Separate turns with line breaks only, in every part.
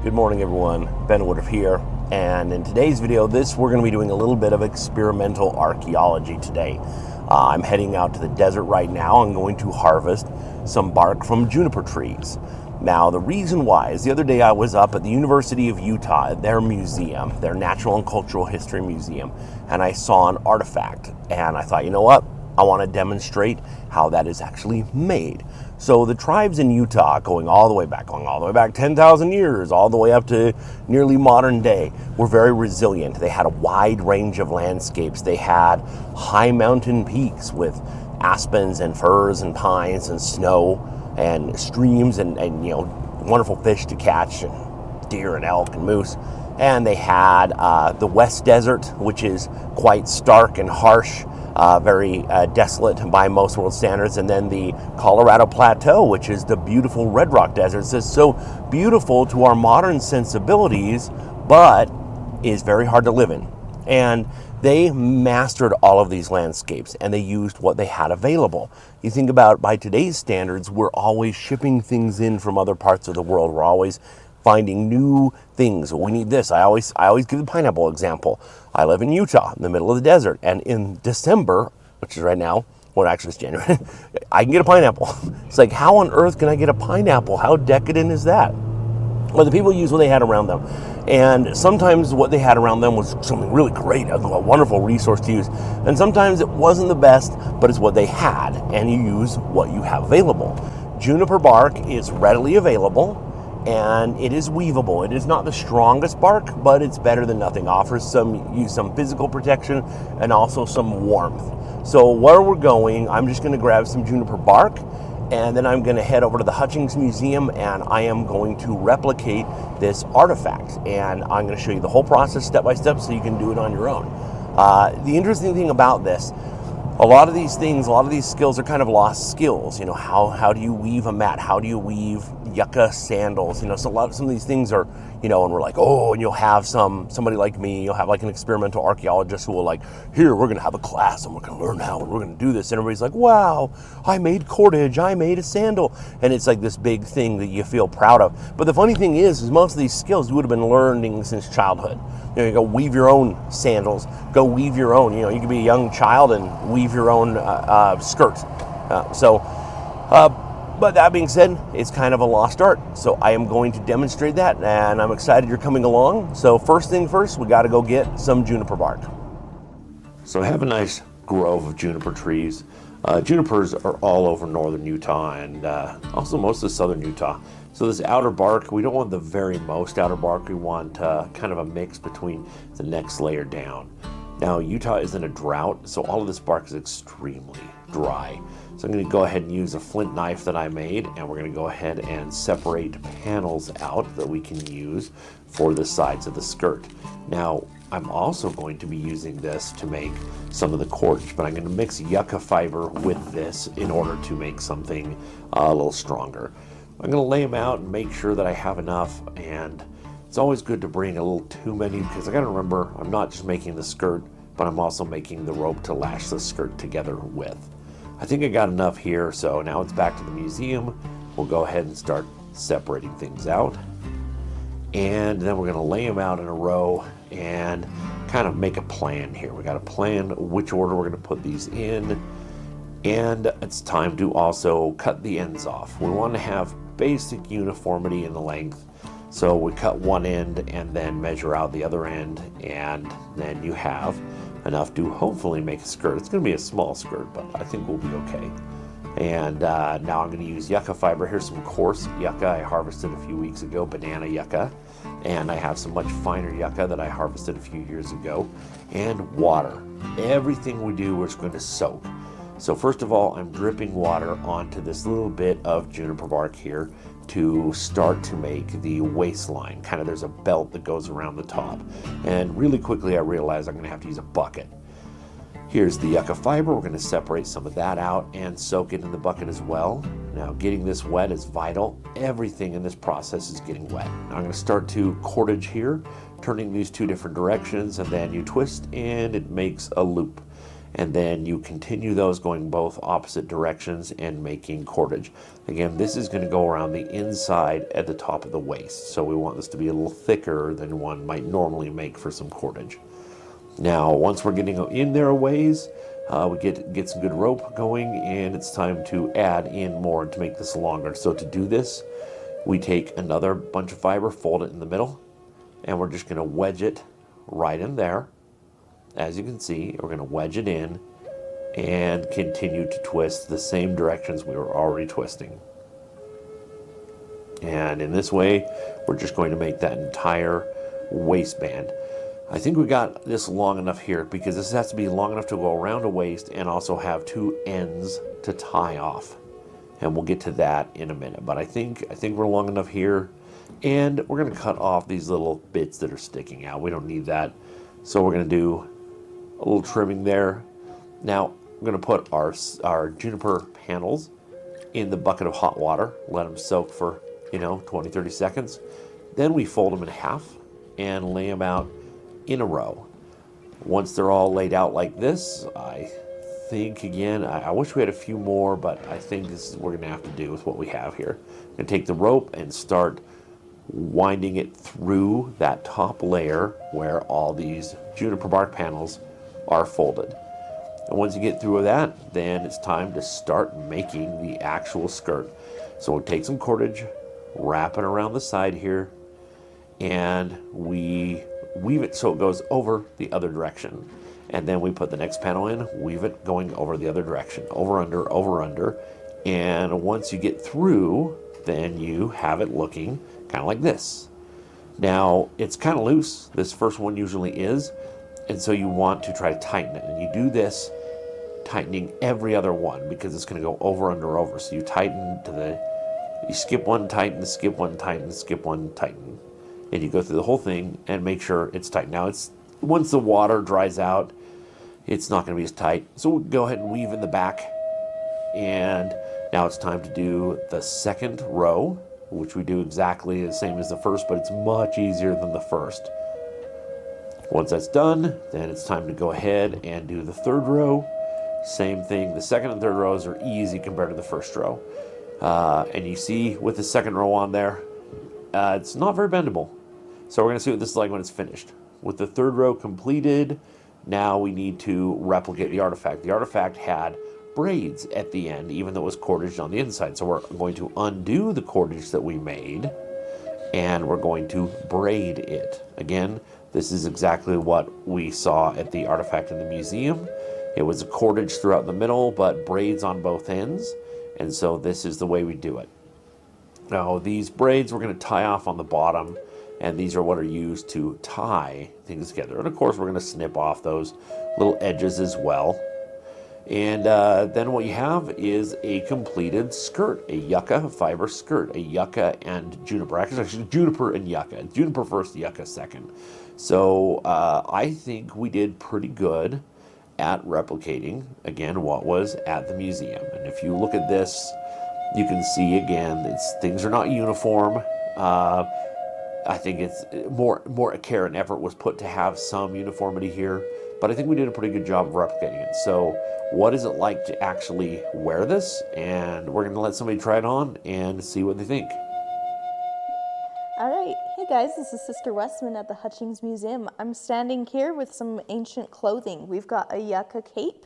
Good morning, everyone. Ben Uof here, and in today's video, we're going to be doing a little bit of experimental archaeology today. I'm heading out to the desert right now. I'm going to harvest some bark from juniper trees. Now, the reason why is the other day I was up at the University of Utah, at their museum, their Natural and Cultural History Museum, and I saw an artifact, and I thought, you know what? I want to demonstrate how that is actually made. So the tribes in Utah, going all the way back 10,000 years, all the way up to nearly modern day, were very resilient. They had a wide range of landscapes. They had high mountain peaks with aspens and firs and pines and snow and streams and wonderful fish to catch, and deer and elk and moose. And they had the West Desert, which is quite stark and harsh, very desolate by most world standards, and then the Colorado Plateau, which is the beautiful Red Rock Desert. It's so beautiful to our modern sensibilities, but is very hard to live in. And they mastered all of these landscapes, and they used what they had available. You think about, by today's standards, we're always shipping things in from other parts of the world. We're always finding new things. We need this. I always give the pineapple example. I live in Utah, in the middle of the desert, and in December, which is right now, well, actually it's January, I can get a pineapple. It's like, how on earth can I get a pineapple? How decadent is that? Well, the people used what they had around them. And sometimes what they had around them was something really great, a wonderful resource to use. And sometimes it wasn't the best, but it's what they had, and you use what you have available. Juniper bark is readily available, and it is weavable. It is not the strongest bark, but it's better than nothing. Offers some physical protection and also some warmth. So where we're going, I'm just going to grab some juniper bark, and then I'm going to head over to the Hutchings Museum, and I am going to replicate this artifact. And I'm going to show you the whole process step by step so you can do it on your own. The interesting thing about this, a lot of these skills are kind of lost skills. How do you weave a mat? How do you weave yucca sandals? So some of these things are, and we're like, oh, and you'll have somebody like me, you'll have like an experimental archaeologist who will like, here, we're going to have a class and we're going to learn how, and we're going to do this. And everybody's like, wow, I made cordage, I made a sandal. And it's like this big thing that you feel proud of. But the funny thing is most of these skills you would have been learning since childhood. You go weave your own sandals, go weave your own, you could be a young child and weave your own skirts. But that being said, it's kind of a lost art. So I am going to demonstrate that, and I'm excited you're coming along. So first thing first, we got to go get some juniper bark. So I have a nice grove of juniper trees. Junipers are all over northern Utah and also most of southern Utah. So this outer bark, we don't want the very most outer bark. We want kind of a mix between the next layer down. Now, Utah is in a drought, so all of this bark is extremely dry. So I'm going to go ahead and use a flint knife that I made, and we're going to go ahead and separate panels out that we can use for the sides of the skirt. Now, I'm also going to be using this to make some of the cordage, but I'm going to mix yucca fiber with this in order to make something a little stronger. I'm going to lay them out and make sure that I have enough, and it's always good to bring a little too many, because I got to remember I'm not just making the skirt, but I'm also making the rope to lash the skirt together with. I think I got enough here, so now it's back to the museum. We'll go ahead and start separating things out, and then we're going to lay them out in a row and kind of make a plan here. We got to plan which order we're going to put these in, and it's time to also cut the ends off. We want to have basic uniformity in the length. So we cut one end and then measure out the other end, and then you have enough to hopefully make a skirt. It's going to be a small skirt, but I think we'll be okay. And now I'm going to use yucca fiber. Here's some coarse yucca I harvested a few weeks ago, banana yucca. And I have some much finer yucca that I harvested a few years ago. And water. Everything we do, we're just going to soak. So first of all, I'm dripping water onto this little bit of juniper bark here to start to make the waistline. Kind of there's a belt that goes around the top. And really quickly I realized I'm going to have to use a bucket. Here's the yucca fiber. We're going to separate some of that out and soak it in the bucket as well. Now, getting this wet is vital. Everything in this process is getting wet. Now, I'm going to start to cordage here, turning these two different directions, and then you twist and it makes a loop. and then you continue those going both opposite directions and making cordage. Again, this is going to go around the inside at the top of the waist, so we want this to be a little thicker than one might normally make for some cordage. Now, once we're getting in there a ways, we get some good rope going, and it's time to add in more to make this longer. So to do this, we take another bunch of fiber, fold it in the middle, and we're just going to wedge it right in there. As you can see, we're going to wedge it in and continue to twist the same directions we were already twisting. And in this way, we're just going to make that entire waistband. I think we got this long enough here because this has to be long enough to go around a waist and also have two ends to tie off. And we'll get to that in a minute. But I think we're long enough here. And we're going to cut off these little bits that are sticking out. We don't need that. So we're going to do a little trimming there. Now, I'm going to put our juniper panels in the bucket of hot water. Let them soak for, 20, 30 seconds. Then we fold them in half and lay them out in a row. Once they're all laid out like this, I think, again, I wish we had a few more, but I think this is what we're going to have to do with what we have here. I'm going to take the rope and start winding it through that top layer where all these juniper bark panels are folded. And once you get through that, then it's time to start making the actual skirt. So we'll take some cordage, wrap it around the side here, and we weave it so it goes over the other direction. And then we put the next panel in, weave it going over the other direction, over, under. And once you get through, then you have it looking kind of like this. Now, it's kind of loose. This first one usually is. And so you want to try to tighten it. And you do this tightening every other one because it's going to go over, under. So you tighten you skip one, tighten, skip one, tighten, skip one, tighten. And you go through the whole thing and make sure it's tight. Now, once the water dries out, it's not going to be as tight. So we'll go ahead and weave in the back. And now it's time to do the second row, which we do exactly the same as the first, but it's much easier than the first. Once that's done, then it's time to go ahead and do the third row. Same thing. The second and third rows are easy compared to the first row. And you see with the second row on there, it's not very bendable. So we're going to see what this is like when it's finished. With the third row completed, now we need to replicate the artifact. The artifact had braids at the end, even though it was cordage on the inside. So we're going to undo the cordage that we made, and we're going to braid it. Again, this is exactly what we saw at the artifact in the museum. It was a cordage throughout the middle, but braids on both ends. And so this is the way we do it. Now, these braids we're going to tie off on the bottom, and these are what are used to tie things together. And of course, we're going to snip off those little edges as well. And then what you have is a completed skirt, a yucca fiber skirt, a yucca and juniper. Actually, juniper and yucca. Juniper first, yucca second. So I think we did pretty good at replicating, again, what was at the museum. And if you look at this, you can see, again, things are not uniform. I think it's more care and effort was put to have some uniformity here, but I think we did a pretty good job of replicating it. So what is it like to actually wear this? And we're going to let somebody try it on and see what they think.
All right. Hey guys, this is Sister Westman at the Hutchings Museum. I'm standing here with some ancient clothing. We've got a yucca cape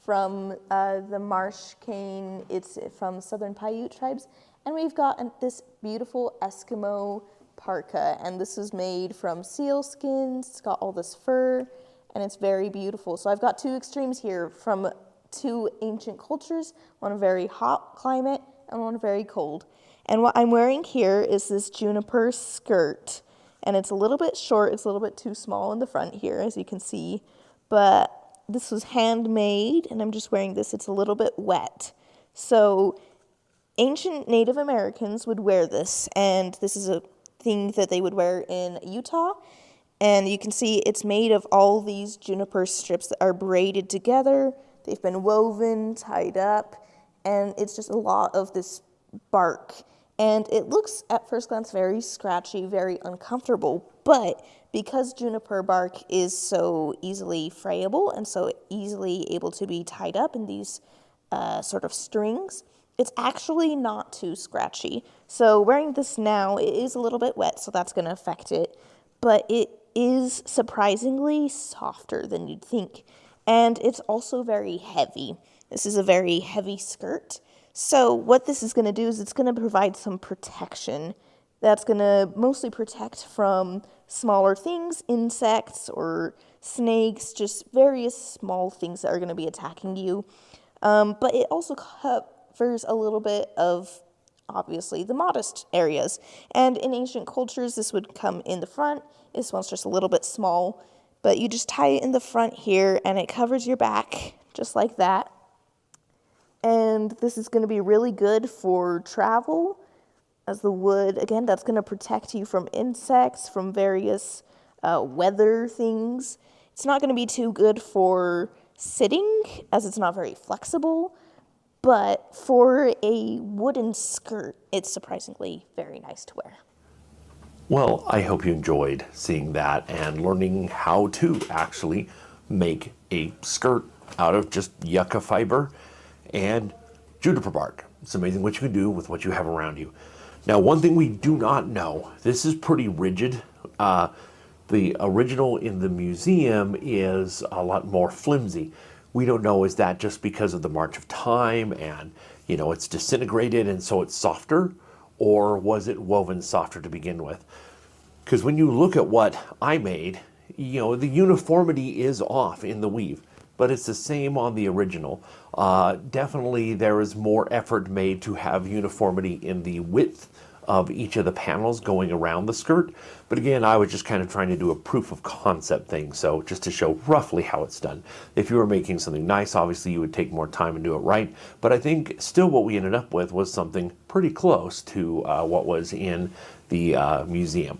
from the marsh cane. It's from Southern Paiute tribes. And we've got this beautiful Eskimo parka, and this is made from seal skins. It's got all this fur, and it's very beautiful. So I've got two extremes here from two ancient cultures, one a very hot climate and one very cold. And what I'm wearing here is this juniper skirt, and it's a little bit short. It's a little bit too small in the front here, as you can see, but this was handmade, and I'm just wearing this. It's a little bit wet. So ancient Native Americans would wear this, and this is a thing that they would wear in Utah. And you can see it's made of all these juniper strips that are braided together. They've been woven, tied up, and it's just a lot of this bark. And it looks at first glance very scratchy, very uncomfortable, But because juniper bark is so easily frayable and so easily able to be tied up in these sort of strings, it's actually not too scratchy. So wearing this now, it is a little bit wet, so that's going to affect it. But it is surprisingly softer than you'd think. And it's also very heavy. This is a very heavy skirt. So what this is going to do is it's going to provide some protection. That's going to mostly protect from smaller things, insects or snakes, just various small things that are going to be attacking you. But it also covers a little bit of, obviously, the modest areas. And in ancient cultures, this would come in the front. This one's just a little bit small. But you just tie it in the front here, and it covers your back, just like that. And this is going to be really good for travel, as the wood, again, that's going to protect you from insects, from various weather things. It's not going to be too good for sitting, as it's not very flexible, but for a wooden skirt, it's surprisingly very nice to wear.
Well, I hope you enjoyed seeing that and learning how to actually make a skirt out of just yucca fiber and juniper bark. It's amazing what you can do with what you have around you. Now, one thing we do not know, this is pretty rigid. The original in the museum is a lot more flimsy. We don't know, is that just because of the march of time and, you know, it's disintegrated and so it's softer? Or was it woven softer to begin with? Because when you look at what I made, you know, the uniformity is off in the weave, but it's the same on the original. Definitely there is more effort made to have uniformity in the width of each of the panels going around the skirt. But again, I was just kind of trying to do a proof of concept thing, so just to show roughly how it's done. If you were making something nice, obviously you would take more time and do it right, but I think still what we ended up with was something pretty close to what was in the museum.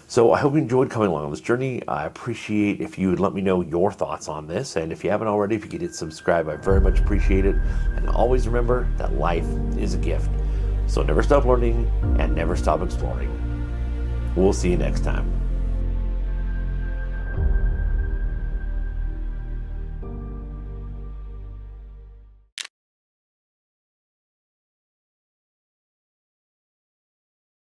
So I hope you enjoyed coming along on this journey. I appreciate if you would let me know your thoughts on this, and if you haven't already, if you could hit subscribe, I very much appreciate it. And always remember that life is a gift. So never stop learning and never stop exploring. We'll see you next time.